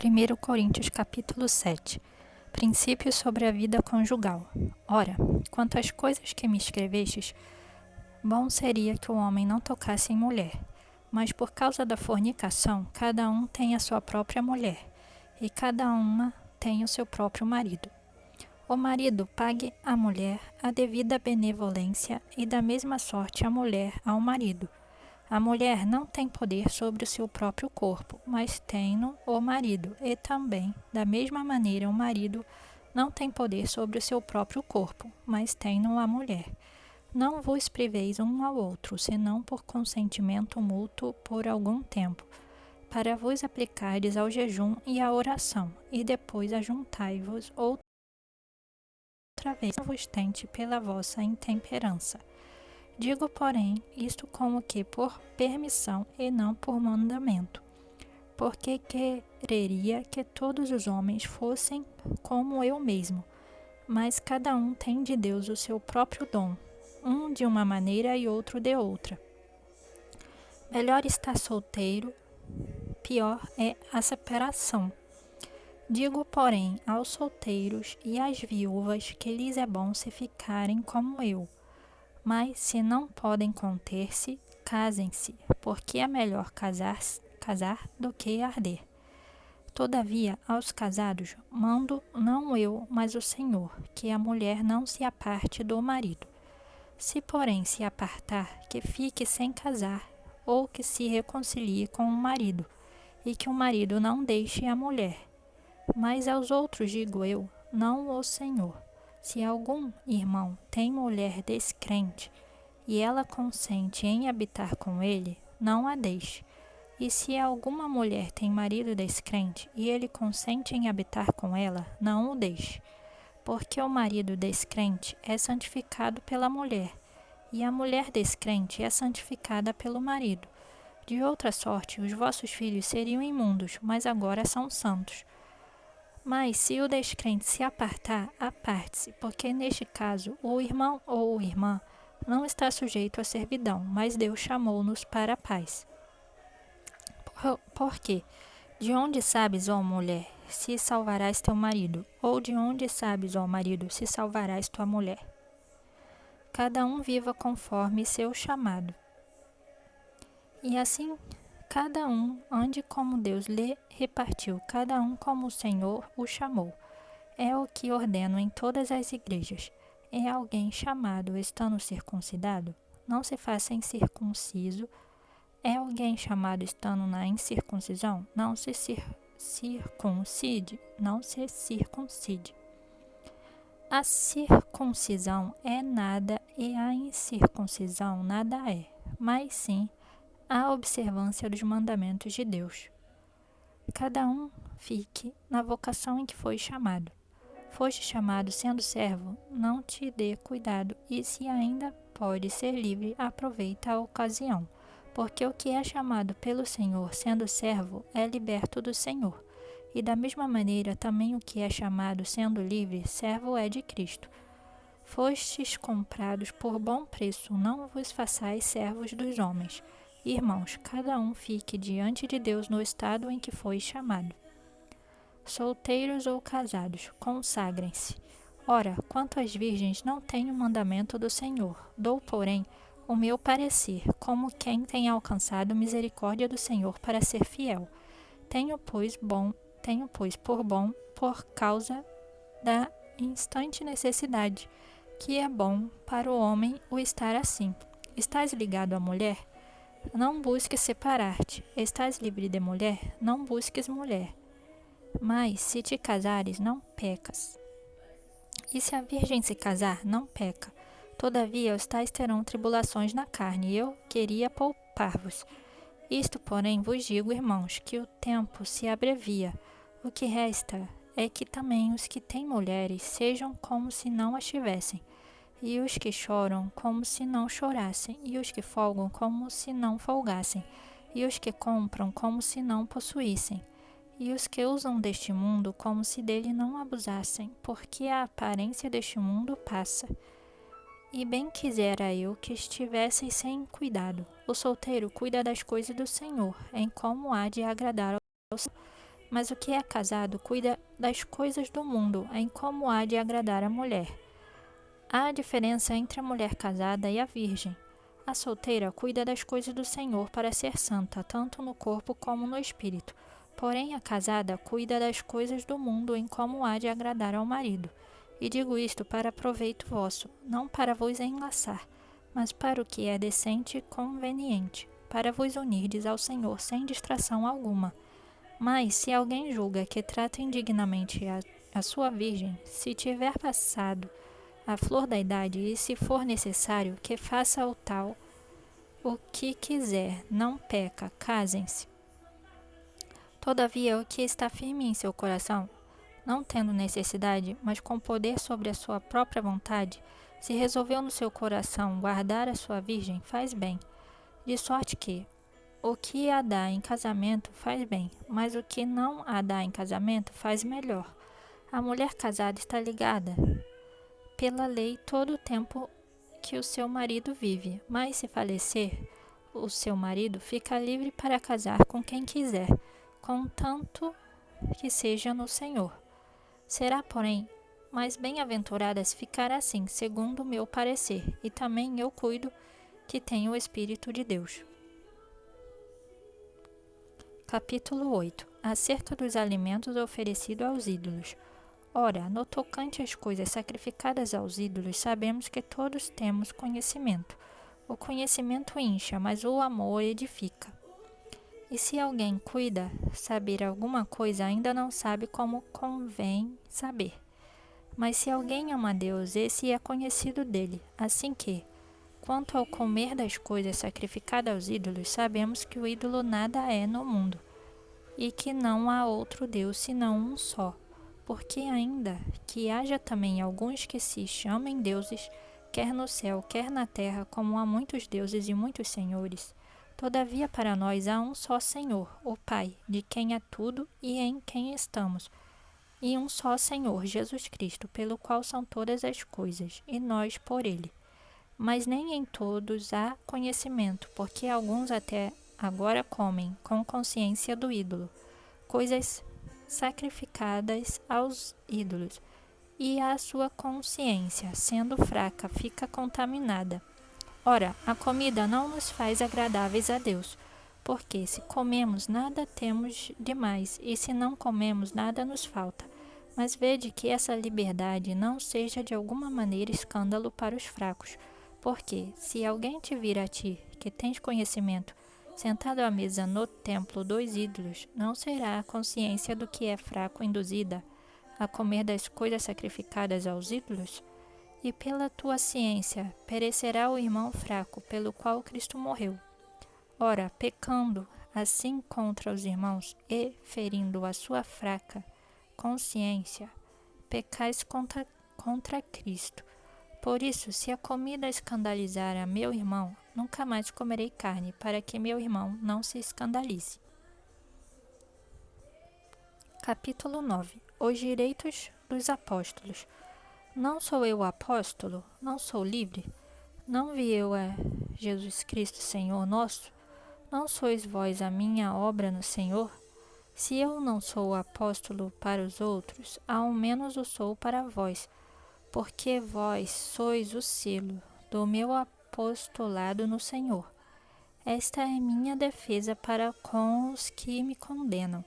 1 Coríntios capítulo 7. Princípios sobre a vida conjugal. Ora, quanto às coisas que me escrevestes, bom seria que o homem não tocasse em mulher, mas por causa da fornicação, cada um tem a sua própria mulher, e cada uma tem o seu próprio marido. O marido pague à mulher a devida benevolência, e da mesma sorte a mulher ao marido. A mulher não tem poder sobre o seu próprio corpo, mas tem-no o marido, e também, da mesma maneira, o marido não tem poder sobre o seu próprio corpo, mas tem-no a mulher. Não vos priveis um ao outro, senão por consentimento mútuo por algum tempo, para vos aplicardes ao jejum e à oração, e depois ajuntai-vos outra vez, não vos tente pela vossa intemperança. Digo, porém, isto como que por permissão e não por mandamento, porque quereria que todos os homens fossem como eu mesmo, mas cada um tem de Deus o seu próprio dom, um de uma maneira e outro de outra. Melhor estar solteiro, pior é a separação. Digo, porém, aos solteiros e às viúvas que lhes é bom se ficarem como eu. Mas, se não podem conter-se, casem-se, porque é melhor casar do que arder. Todavia, aos casados, mando não eu, mas o Senhor, que a mulher não se aparte do marido. Se, porém, se apartar, que fique sem casar, ou que se reconcilie com o marido, e que o marido não deixe a mulher. Mas aos outros digo eu, não o Senhor. Se algum irmão tem mulher descrente e ela consente em habitar com ele, não a deixe. E se alguma mulher tem marido descrente e ele consente em habitar com ela, não o deixe. Porque o marido descrente é santificado pela mulher, e a mulher descrente é santificada pelo marido. De outra sorte, os vossos filhos seriam imundos, mas agora são santos. Mas se o descrente se apartar, aparte-se, porque neste caso o irmão ou irmã não está sujeito à servidão, mas Deus chamou-nos para a paz. Porque de onde sabes, ó mulher, se salvarás teu marido? Ou de onde sabes, ó marido, se salvarás tua mulher? Cada um viva conforme seu chamado. E assim cada um ande como Deus lhe repartiu, cada um como o Senhor o chamou. É o que ordeno em todas as igrejas. É alguém chamado estando circuncidado? Não se faça incircunciso. É alguém chamado estando na incircuncisão? Não se circuncide. Não se circuncide. A circuncisão é nada e a incircuncisão nada é, mas sim a observância dos mandamentos de Deus. Cada um fique na vocação em que foi chamado. Foste chamado sendo servo, não te dê cuidado, e se ainda pode ser livre, aproveita a ocasião, porque o que é chamado pelo Senhor sendo servo é liberto do Senhor. E da mesma maneira também o que é chamado sendo livre, servo é de Cristo. Fostes comprados por bom preço, não vos façais servos dos homens. Irmãos, cada um fique diante de Deus no estado em que foi chamado. Solteiros ou casados, consagrem-se. Ora, quanto às virgens, não tenho mandamento do Senhor. Dou, porém, o meu parecer, como quem tem alcançado misericórdia do Senhor para ser fiel. Tenho, pois, por bom, por causa da instante necessidade, que é bom para o homem o estar assim. Estás ligado à mulher? Não busques separar-te. Estás livre de mulher? Não busques mulher. Mas, se te casares, não pecas. E se a virgem se casar, não peca. Todavia, os tais terão tribulações na carne, e eu queria poupar-vos. Isto, porém, vos digo, irmãos, que o tempo se abrevia. O que resta é que também os que têm mulheres sejam como se não as tivessem, e os que choram como se não chorassem, e os que folgam como se não folgassem, e os que compram como se não possuíssem, e os que usam deste mundo como se dele não abusassem, porque a aparência deste mundo passa. E bem quisera eu que estivesseis sem cuidado. O solteiro cuida das coisas do Senhor, em como há de agradar ao Senhor. Mas o que é casado cuida das coisas do mundo, em como há de agradar a mulher. Há diferença entre a mulher casada e a virgem. A solteira cuida das coisas do Senhor para ser santa, tanto no corpo como no espírito. Porém, a casada cuida das coisas do mundo, em como há de agradar ao marido. E digo isto para proveito vosso, não para vos enlaçar, mas para o que é decente e conveniente, para vos unirdes ao Senhor sem distração alguma. Mas, se alguém julga que trata indignamente a sua virgem, se tiver passado a flor da idade, e se for necessário, que faça o tal o que quiser, não peca, casem-se. Todavia, o que está firme em seu coração, não tendo necessidade, mas com poder sobre a sua própria vontade, se resolveu no seu coração guardar a sua virgem, faz bem. De sorte que, o que a dá em casamento faz bem, mas o que não a dá em casamento faz melhor. A mulher casada está ligada pela lei todo o tempo que o seu marido vive, mas se falecer, o seu marido fica livre para casar com quem quiser, contanto que seja no Senhor. Será, porém, mais bem-aventurada se ficar assim, segundo o meu parecer, e também eu cuido que tenho o Espírito de Deus. Capítulo 8. Acerca dos alimentos oferecidos aos ídolos. Ora, no tocante às coisas sacrificadas aos ídolos, sabemos que todos temos conhecimento. O conhecimento incha, mas o amor edifica. E se alguém cuida saber alguma coisa, ainda não sabe como convém saber. Mas se alguém ama a Deus, esse é conhecido dele. Assim que, quanto ao comer das coisas sacrificadas aos ídolos, sabemos que o ídolo nada é no mundo, e que não há outro Deus senão um só. Porque ainda que haja também alguns que se chamem deuses, quer no céu, quer na terra, como há muitos deuses e muitos senhores, todavia para nós há um só Senhor, o Pai, de quem é tudo e em quem estamos, e um só Senhor, Jesus Cristo, pelo qual são todas as coisas, e nós por ele. Mas nem em todos há conhecimento, porque alguns até agora comem com consciência do ídolo, coisas sacrificadas aos ídolos, e a sua consciência, sendo fraca, fica contaminada. Ora, a comida não nos faz agradáveis a Deus, porque se comemos, nada temos demais, e se não comemos, nada nos falta. Mas vede que essa liberdade não seja de alguma maneira escândalo para os fracos, porque, se alguém te vir a ti, que tens conhecimento, sentado à mesa no templo dos ídolos, não será a consciência do que é fraco induzida a comer das coisas sacrificadas aos ídolos? E pela tua ciência perecerá o irmão fraco, pelo qual Cristo morreu. Ora, pecando assim contra os irmãos e ferindo a sua fraca consciência, pecais contra Cristo. Por isso, se a comida escandalizar a meu irmão, nunca mais comerei carne, para que meu irmão não se escandalize. Capítulo 9. Os direitos dos apóstolos. Não sou eu apóstolo? Não sou livre? Não vi eu a Jesus Cristo, Senhor nosso? Não sois vós a minha obra no Senhor? Se eu não sou apóstolo para os outros, ao menos o sou para vós, porque vós sois o selo do meu apostolado no Senhor. Esta é minha defesa para com os que me condenam.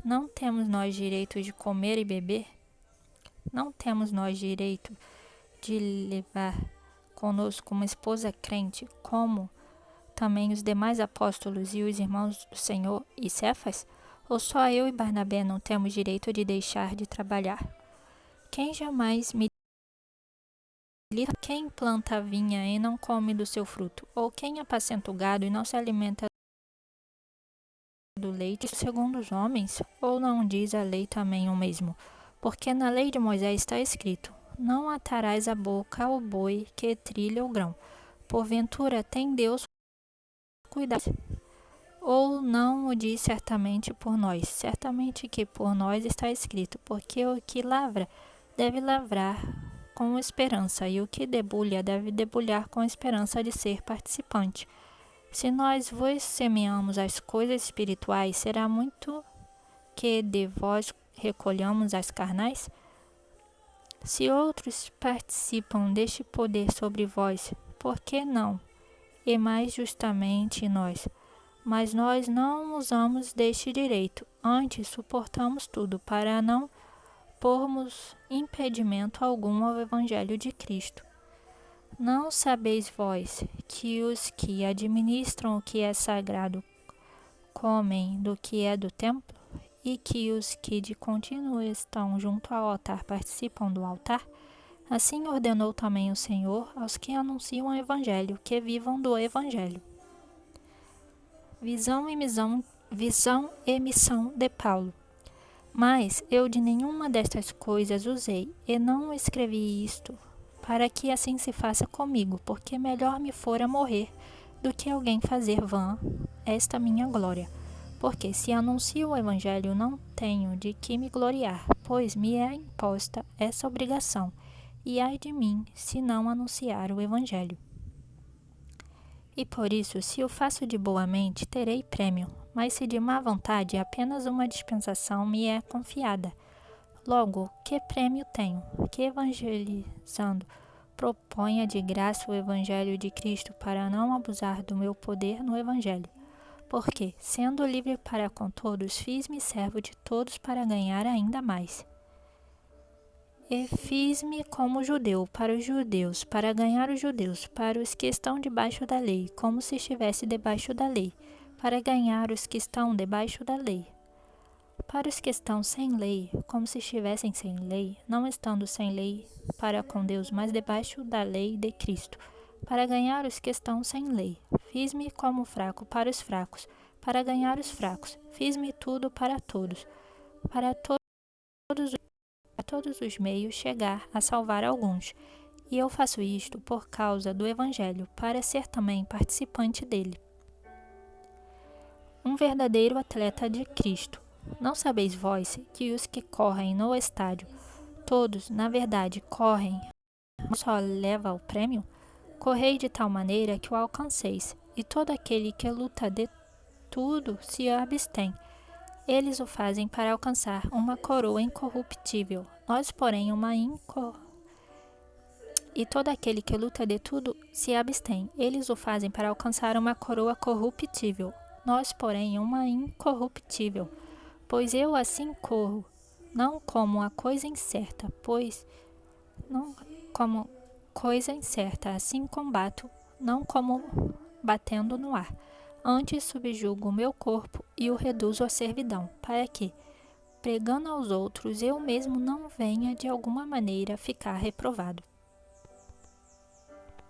Não temos nós direito de comer e beber? Não temos nós direito de levar conosco uma esposa crente, como também os demais apóstolos e os irmãos do Senhor e Cefas? Ou só eu e Barnabé não temos direito de deixar de trabalhar? Quem jamais me Quem planta a vinha e não come do seu fruto? Ou quem apacenta o gado e não se alimenta do leite, segundo os homens? Ou não diz a lei também o mesmo? Porque na lei de Moisés está escrito: não atarás a boca ao boi que trilha o grão. Porventura tem Deus cuidado? Ou não o diz certamente por nós? Certamente que por nós está escrito: porque o que lavra deve lavrar com esperança, e o que debulha deve debulhar com esperança de ser participante. Se nós vos semeamos as coisas espirituais, será muito que de vós recolhamos as carnais? Se outros participam deste poder sobre vós, por que não? E mais justamente nós. Mas nós não usamos deste direito, antes suportamos tudo para não pormos impedimento algum ao Evangelho de Cristo. Não sabeis vós que os que administram o que é sagrado comem do que é do templo, e que os que de contínuo estão junto ao altar participam do altar? Assim ordenou também o Senhor aos que anunciam o Evangelho, que vivam do Evangelho. Visão e missão de Paulo. Mas eu de nenhuma destas coisas usei, e não escrevi isto, para que assim se faça comigo, porque melhor me fora morrer do que alguém fazer vã esta minha glória. Porque se anuncio o Evangelho, não tenho de que me gloriar, pois me é imposta essa obrigação, e ai de mim, se não anunciar o Evangelho. E por isso, se o faço de boa mente, terei prêmio, mas se de má vontade, apenas uma dispensação me é confiada. Logo, que prêmio tenho? Que evangelizando proponha de graça o Evangelho de Cristo para não abusar do meu poder no Evangelho. Porque, sendo livre para com todos, fiz-me servo de todos para ganhar ainda mais. E fiz-me como judeu para os judeus, para ganhar os judeus, para os que estão debaixo da lei, como se estivesse debaixo da lei, para ganhar os que estão debaixo da lei. Para os que estão sem lei, como se estivessem sem lei, não estando sem lei para com Deus, mas debaixo da lei de Cristo, para ganhar os que estão sem lei. Fiz-me como fraco para os fracos, para ganhar os fracos. Fiz-me tudo para todos todos os meios chegar a salvar alguns. E eu faço isto por causa do Evangelho, para ser também participante dele. Um verdadeiro atleta de Cristo. Não sabeis vós que os que correm no estádio, todos, na verdade, correm, não só leva o prêmio? Correi de tal maneira que o alcanceis, e todo aquele que luta de tudo se abstém. Eles o fazem para alcançar uma coroa incorruptível, nós, porém, E todo aquele que luta de tudo se abstém. Eles o fazem para alcançar uma coroa corruptível, nós, porém, uma incorruptível. Pois eu assim corro, não como a coisa incerta, não como coisa incerta, assim combato, não como batendo no ar. Antes subjugo o meu corpo e o reduzo à servidão, para que, pregando aos outros, eu mesmo não venha de alguma maneira ficar reprovado.